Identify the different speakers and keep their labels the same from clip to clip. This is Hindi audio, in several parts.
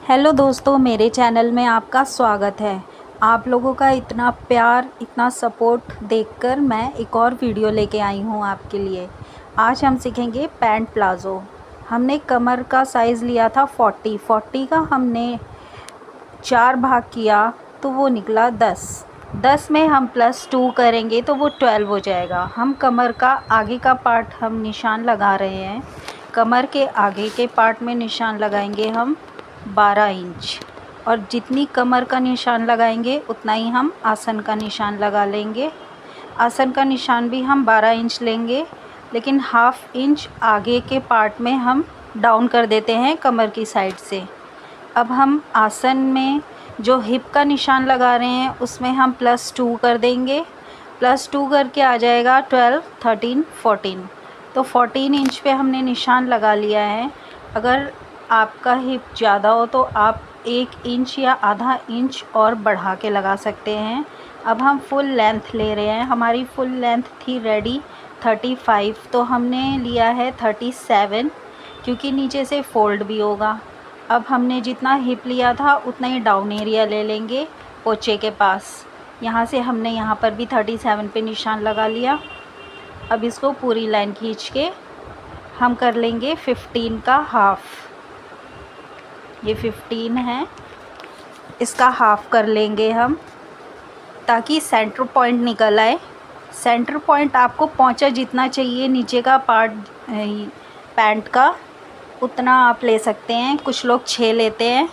Speaker 1: हेलो दोस्तों, मेरे चैनल में आपका स्वागत है। आप लोगों का इतना प्यार, इतना सपोर्ट देखकर मैं एक और वीडियो लेके आई हूँ आपके लिए। आज हम सीखेंगे पैंट प्लाज़ो। हमने कमर का साइज़ लिया था 40 का हमने 4 भाग किया तो वो निकला 10 में हम +2 करेंगे तो वो 12 हो जाएगा। हम कमर का आगे का पार्ट हम निशान लगा रहे हैं। कमर के आगे के पार्ट में निशान लगाएंगे हम 12 इंच, और जितनी कमर का निशान लगाएंगे उतना ही हम आसन का निशान लगा लेंगे। आसन का निशान भी हम 12 इंच लेंगे, लेकिन ½ इंच आगे के पार्ट में हम डाउन कर देते हैं कमर की साइड से। अब हम आसन में जो हिप का निशान लगा रहे हैं उसमें हम +2 कर देंगे। +2 करके आ जाएगा 12, 13, 14। तो 14 इंच पे हमने निशान लगा लिया है। अगर आपका हिप ज़्यादा हो तो आप 1 इंच या ½ इंच और बढ़ा के लगा सकते हैं। अब हम फुल लेंथ ले रहे हैं। हमारी फुल लेंथ थी रेडी 35, तो हमने लिया है 37, क्योंकि नीचे से फ़ोल्ड भी होगा। अब हमने जितना हिप लिया था उतना ही डाउन एरिया ले लेंगे पोचे के पास। यहाँ से हमने यहाँ पर भी 37 पे निशान लगा लिया। अब इसको पूरी लाइन खींच के हम कर लेंगे 15 का हाफ़। ये 15 है, इसका हाफ़ कर लेंगे हम ताकि सेंटर पॉइंट निकल आए। सेंटर पॉइंट आपको पहुंचा जितना चाहिए नीचे का पार्ट पैंट का, उतना आप ले सकते हैं। कुछ लोग 6 लेते हैं,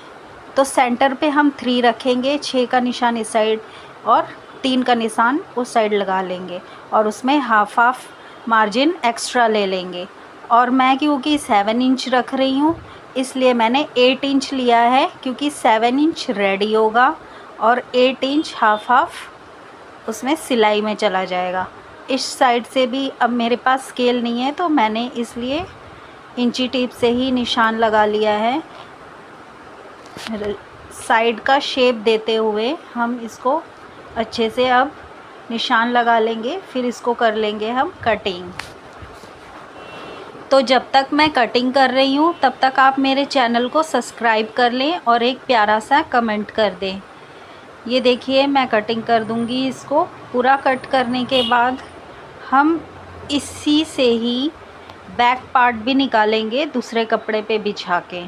Speaker 1: तो सेंटर पे हम 3 रखेंगे। 6 का निशान इस साइड और 3 का निशान उस साइड लगा लेंगे, और उसमें हाफ मार्जिन एक्स्ट्रा ले लेंगे। और मैं क्योंकि 7 इंच रख रही हूँ इसलिए मैंने 8 इंच लिया है, क्योंकि 7 इंच रेडी होगा और 8 इंच हाफ उसमें सिलाई में चला जाएगा। इस साइड से भी अब मेरे पास स्केल नहीं है, तो मैंने इसलिए इंची टेप से ही निशान लगा लिया है। साइड का शेप देते हुए हम इसको अच्छे से अब निशान लगा लेंगे, फिर इसको कर लेंगे हम कटिंग। तो जब तक मैं कटिंग कर रही हूँ तब तक आप मेरे चैनल को सब्सक्राइब कर लें और एक प्यारा सा कमेंट कर दें। ये देखिए, मैं कटिंग कर दूँगी इसको। पूरा कट करने के बाद हम इसी से ही बैक पार्ट भी निकालेंगे दूसरे कपड़े पे बिछा के।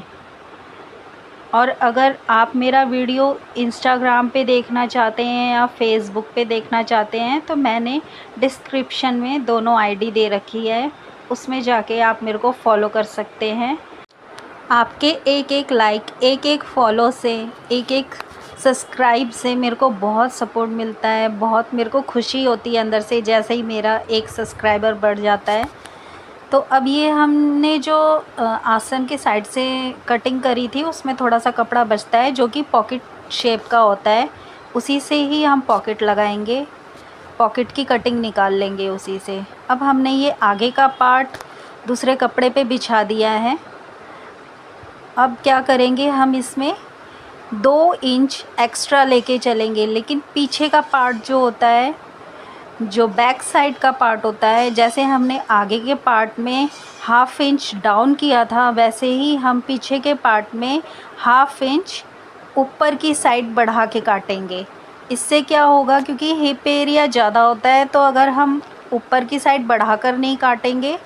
Speaker 1: और अगर आप मेरा वीडियो इंस्टाग्राम पे देखना चाहते हैं या फेसबुक पे देखना चाहते हैं तो मैंने डिस्क्रिप्शन में दोनों आईडी दे रखी है, उसमें जाके आप मेरे को फॉलो कर सकते हैं। आपके एक लाइक, एक फॉलो से, एक सब्सक्राइब से मेरे को बहुत सपोर्ट मिलता है। बहुत मेरे को खुशी होती है अंदर से जैसे ही मेरा एक सब्सक्राइबर बढ़ जाता है। तो अब ये हमने जो आसन के साइड से कटिंग करी थी उसमें थोड़ा सा कपड़ा बचता है जो कि पॉकेट शेप का होता है, उसी से ही हम पॉकेट लगाएंगे। पॉकेट की कटिंग निकाल लेंगे उसी से। अब हमने ये आगे का पार्ट दूसरे कपड़े पे बिछा दिया है। अब क्या करेंगे, हम इसमें 2 इंच एक्स्ट्रा लेके चलेंगे, लेकिन पीछे का पार्ट जो होता है, जो बैक साइड का पार्ट होता है, जैसे हमने आगे के पार्ट में ½ इंच डाउन किया था वैसे ही हम पीछे के पार्ट में ½ इंच ऊपर की साइड बढ़ा के काटेंगे। इससे क्या होगा, क्योंकि हिप एरिया ज़्यादा होता है, तो अगर हम ऊपर की साइड बढ़ाकर नहीं काटेंगे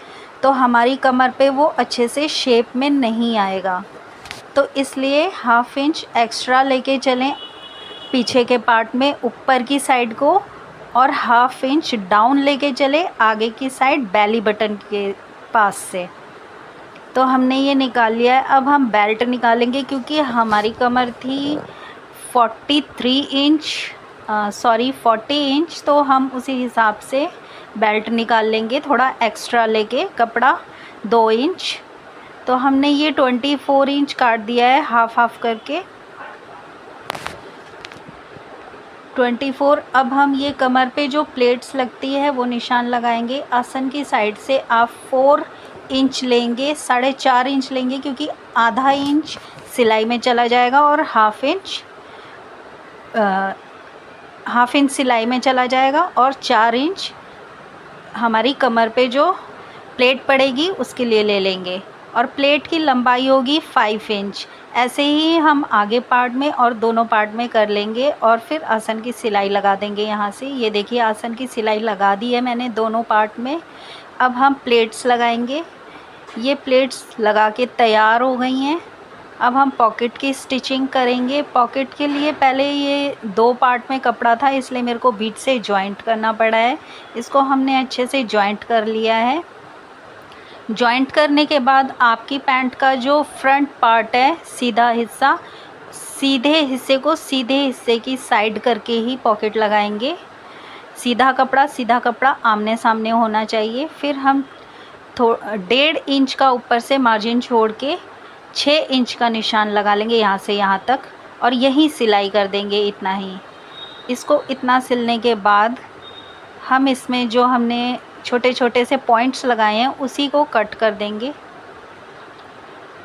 Speaker 1: तो हमारी कमर पे वो अच्छे से शेप में नहीं आएगा। तो इसलिए ½ इंच एक्स्ट्रा लेके चलें पीछे के पार्ट में ऊपर की साइड को, और ½ इंच डाउन लेके चले आगे की साइड बेली बटन के पास से। तो हमने ये निकाल लिया है। अब हम बेल्ट निकालेंगे, क्योंकि हमारी कमर थी 40 इंच, तो हम उसी हिसाब से बेल्ट निकाल लेंगे, थोड़ा एक्स्ट्रा लेके कपड़ा 2 इंच। तो हमने ये 24 इंच काट दिया है हाफ करके 24। अब हम ये कमर पे जो प्लेट्स लगती है वो निशान लगाएंगे। आसन की साइड से आप 4 इंच लेंगे, 4.5 इंच लेंगे, क्योंकि ½ इंच सिलाई में चला जाएगा और ½ इंच सिलाई में चला जाएगा, और 4 इंच हमारी कमर पे जो प्लेट पड़ेगी उसके लिए ले लेंगे। और प्लेट की लंबाई होगी 5 इंच। ऐसे ही हम आगे पार्ट में और दोनों पार्ट में कर लेंगे और फिर आसन की सिलाई लगा देंगे यहाँ से। ये देखिए आसन की सिलाई लगा दी है मैंने दोनों पार्ट में। अब हम प्लेट्स लगाएंगे। ये प्लेट्स लगा के तैयार हो गई हैं। अब हम पॉकेट की स्टिचिंग करेंगे। पॉकेट के लिए पहले ये 2 पार्ट में कपड़ा था, इसलिए मेरे को बीच से जॉइंट करना पड़ा है। इसको हमने अच्छे से जॉइंट कर लिया है। जॉइंट करने के बाद आपकी पैंट का जो फ्रंट पार्ट है, सीधा हिस्सा, सीधे हिस्से को सीधे हिस्से की साइड करके ही पॉकेट लगाएंगे। सीधा कपड़ा आमने सामने होना चाहिए। फिर हम 1.5 इंच का ऊपर से मार्जिन छोड़ के 6 इंच का निशान लगा लेंगे यहाँ से यहाँ तक, और यहीं सिलाई कर देंगे इतना ही। इसको इतना सिलने के बाद हम इसमें जो हमने छोटे छोटे से पॉइंट्स लगाए हैं उसी को कट कर देंगे।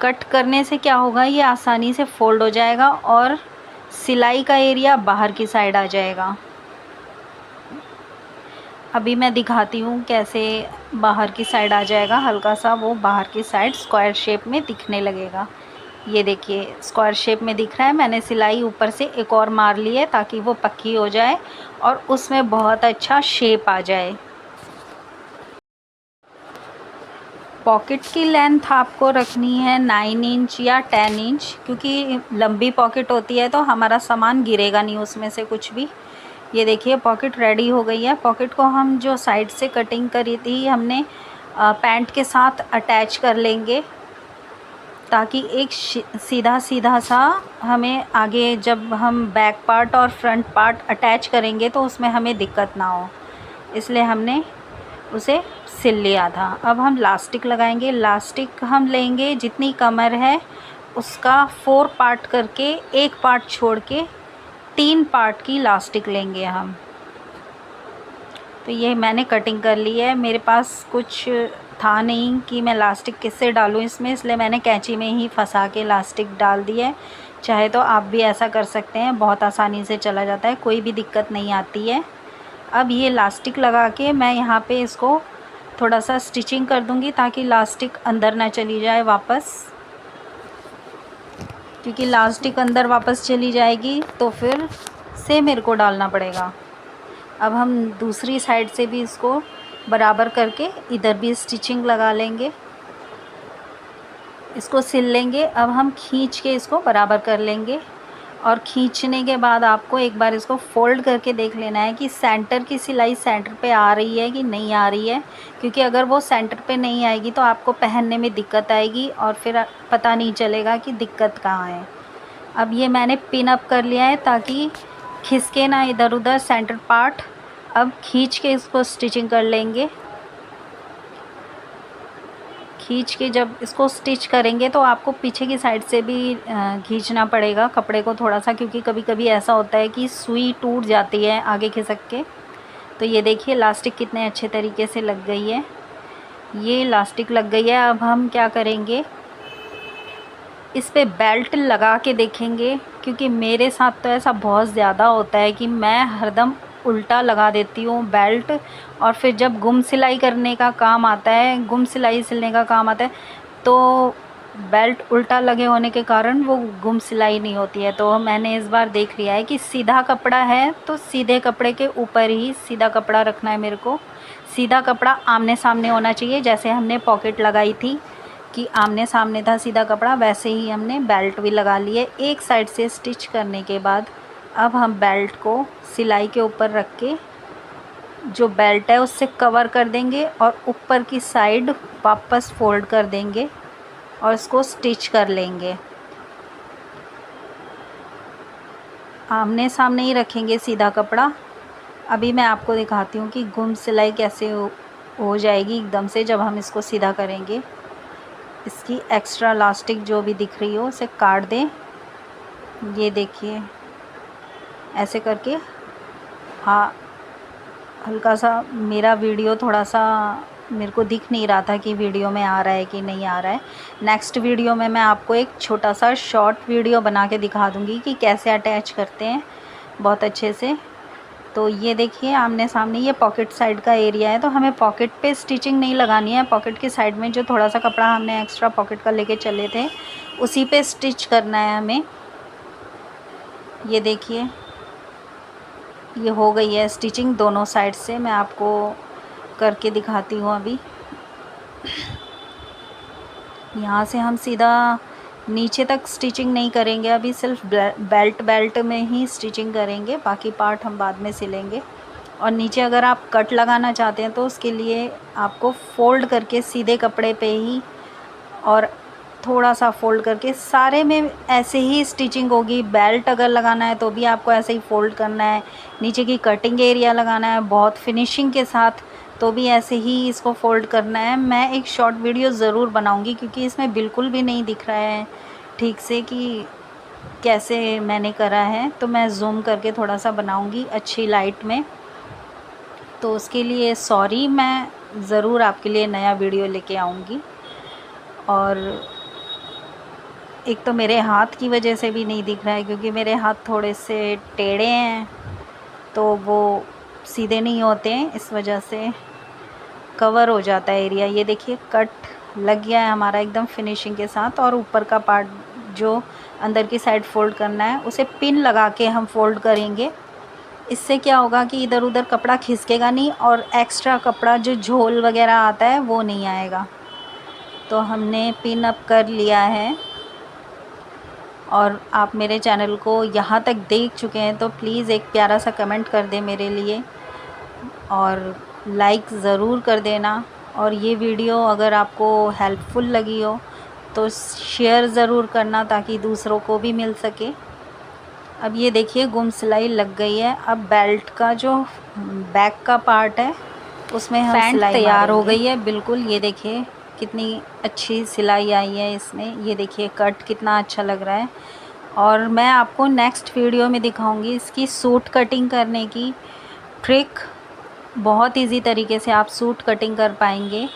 Speaker 1: कट करने से क्या होगा, ये आसानी से फोल्ड हो जाएगा और सिलाई का एरिया बाहर की साइड आ जाएगा। अभी मैं दिखाती हूँ कैसे बाहर की साइड आ जाएगा। हल्का सा वो बाहर की साइड स्क्वायर शेप में दिखने लगेगा। ये देखिए स्क्वायर शेप में दिख रहा है। मैंने सिलाई ऊपर से एक और मार ली है ताकि वो पक्की हो जाए और उसमें बहुत अच्छा शेप आ जाए। पॉकेट की लेंथ आपको रखनी है 9 इंच या 10 इंच, क्योंकि लंबी पॉकेट होती है तो हमारा सामान गिरेगा नहीं उसमें से कुछ भी। ये देखिए पॉकेट रेडी हो गई है। पॉकेट को हम जो साइड से कटिंग करी थी हमने पैंट के साथ अटैच कर लेंगे, ताकि एक सीधा सीधा सा हमें आगे जब हम बैक पार्ट और फ्रंट पार्ट अटैच करेंगे तो उसमें हमें दिक्कत ना हो, इसलिए हमने उसे सिल लिया था। अब हम लास्टिक लगाएंगे। लास्टिक हम लेंगे जितनी कमर है उसका 4 पार्ट करके, एक पार्ट छोड़ के 3 पार्ट की लास्टिक लेंगे हम। तो ये मैंने कटिंग कर ली है। मेरे पास कुछ था नहीं कि मैं लास्टिक किससे डालूँ इसमें, इसलिए मैंने कैंची में ही फंसा के लास्टिक डाल दी है। चाहे तो आप भी ऐसा कर सकते हैं, बहुत आसानी से चला जाता है, कोई भी दिक्कत नहीं आती है। अब ये लास्टिक लगा के मैं यहाँ पे इसको थोड़ा सा स्टिचिंग कर दूँगी ताकि लास्टिक अंदर ना चली जाए वापस, क्योंकि लास्टिक अंदर वापस चली जाएगी तो फिर से मेरे को डालना पड़ेगा। अब हम दूसरी साइड से भी इसको बराबर करके इधर भी स्टिचिंग लगा लेंगे, इसको सिल लेंगे। अब हम खींच के इसको बराबर कर लेंगे, और खींचने के बाद आपको एक बार इसको फोल्ड करके देख लेना है कि सेंटर की सिलाई सेंटर पे आ रही है कि नहीं आ रही है, क्योंकि अगर वो सेंटर पे नहीं आएगी तो आपको पहनने में दिक्कत आएगी और फिर पता नहीं चलेगा कि दिक्कत कहाँ है। अब ये मैंने पिन अप कर लिया है ताकि खिसके ना इधर उधर सेंटर पार्ट। अब खींच के इसको स्टिचिंग कर लेंगे। खींच के जब इसको स्टिच करेंगे तो आपको पीछे की साइड से भी खींचना पड़ेगा कपड़े को थोड़ा सा, क्योंकि कभी कभी ऐसा होता है कि सुई टूट जाती है आगे खिसक के। तो ये देखिए लास्टिक कितने अच्छे तरीके से लग गई है। ये लास्टिक लग गई है। अब हम क्या करेंगे, इस पे बेल्ट लगा के देखेंगे, क्योंकि मेरे साथ तो ऐसा बहुत ज़्यादा होता है कि मैं हरदम उल्टा लगा देती हूँ बेल्ट, और फिर जब गुम सिलाई करने का काम आता है, गुम सिलाई सिलने का काम आता है, तो बेल्ट उल्टा लगे होने के कारण वो गुम सिलाई नहीं होती है। तो मैंने इस बार देख लिया है कि सीधा कपड़ा है तो सीधे कपड़े के ऊपर ही सीधा कपड़ा रखना है मेरे को। सीधा कपड़ा आमने सामने होना चाहिए, जैसे हमने पॉकेट लगाई थी कि आमने सामने था सीधा कपड़ा, वैसे ही हमने बेल्ट भी लगा ली है। एक साइड से स्टिच करने के बाद अब हम बेल्ट को सिलाई के ऊपर रख के जो बेल्ट है उससे कवर कर देंगे और ऊपर की साइड वापस फोल्ड कर देंगे और इसको स्टिच कर लेंगे। आमने सामने ही रखेंगे सीधा कपड़ा। अभी मैं आपको दिखाती हूँ कि गुम सिलाई कैसे हो जाएगी एकदम से जब हम इसको सीधा करेंगे। इसकी एक्स्ट्रा इलास्टिक जो भी दिख रही हो उसे काट दें। ये देखिए ऐसे करके। हाँ, हल्का सा मेरा वीडियो थोड़ा सा मेरे को दिख नहीं रहा था कि वीडियो में आ रहा है कि नहीं आ रहा है। नेक्स्ट वीडियो में मैं आपको एक छोटा सा शॉर्ट वीडियो बना के दिखा दूँगी कि कैसे अटैच करते हैं बहुत अच्छे से। तो ये देखिए आमने सामने ये पॉकेट साइड का एरिया है, तो हमें पॉकेट पे स्टिचिंग नहीं लगानी है। पॉकेट की साइड में जो थोड़ा सा कपड़ा हमने एक्स्ट्रा पॉकेट का लेके चले थे उसी पे स्टिच करना है हमें। ये देखिए ये हो गई है स्टिचिंग दोनों साइड से। मैं आपको करके दिखाती हूँ अभी। यहाँ से हम सीधा नीचे तक स्टिचिंग नहीं करेंगे, अभी सिर्फ बेल्ट में ही स्टिचिंग करेंगे, बाकी पार्ट हम बाद में सिलेंगे। और नीचे अगर आप कट लगाना चाहते हैं तो उसके लिए आपको फ़ोल्ड करके सीधे कपड़े पे ही और थोड़ा सा फ़ोल्ड करके, सारे में ऐसे ही स्टिचिंग होगी। बेल्ट अगर लगाना है तो भी आपको ऐसे ही फ़ोल्ड करना है। नीचे की कटिंग एरिया लगाना है बहुत फिनिशिंग के साथ, तो भी ऐसे ही इसको फ़ोल्ड करना है। मैं एक शॉर्ट वीडियो ज़रूर बनाऊंगी क्योंकि इसमें बिल्कुल भी नहीं दिख रहा है ठीक से कि कैसे मैंने करा है, तो मैं जूम करके थोड़ा सा बनाऊंगी अच्छी लाइट में। तो उसके लिए सॉरी, मैं ज़रूर आपके लिए नया वीडियो लेके आऊँगी। और एक तो मेरे हाथ की वजह से भी नहीं दिख रहा है क्योंकि मेरे हाथ थोड़े से टेढ़े हैं, तो वो सीधे नहीं होते हैं, इस वजह से कवर हो जाता है एरिया। ये देखिए कट लग गया है हमारा एकदम फिनिशिंग के साथ। और ऊपर का पार्ट जो अंदर की साइड फ़ोल्ड करना है उसे पिन लगा के हम फ़ोल्ड करेंगे। इससे क्या होगा कि इधर उधर कपड़ा खिसकेगा नहीं और एक्स्ट्रा कपड़ा जो झोल वगैरह आता है वो नहीं आएगा। तो हमने पिन अप कर लिया है। और आप मेरे चैनल को यहाँ तक देख चुके हैं तो प्लीज़ एक प्यारा सा कमेंट कर दें मेरे लिए और लाइक ज़रूर कर देना। और ये वीडियो अगर आपको हेल्पफुल लगी हो तो शेयर ज़रूर करना ताकि दूसरों को भी मिल सके। अब ये देखिए गुम सिलाई लग गई है। अब बेल्ट का जो बैक का पार्ट है उसमें हम सिलाई तैयार हो गई है बिल्कुल। ये देखिए कितनी अच्छी सिलाई आई है इसमें। ये देखिए कट कितना अच्छा लग रहा है। और मैं आपको नेक्स्ट वीडियो में दिखाऊंगी इसकी सूट कटिंग करने की ट्रिक। बहुत इजी तरीके से आप सूट कटिंग कर पाएंगे।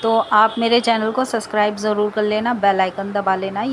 Speaker 1: तो आप मेरे चैनल को सब्सक्राइब ज़रूर कर लेना, बेल आइकन दबा लेना।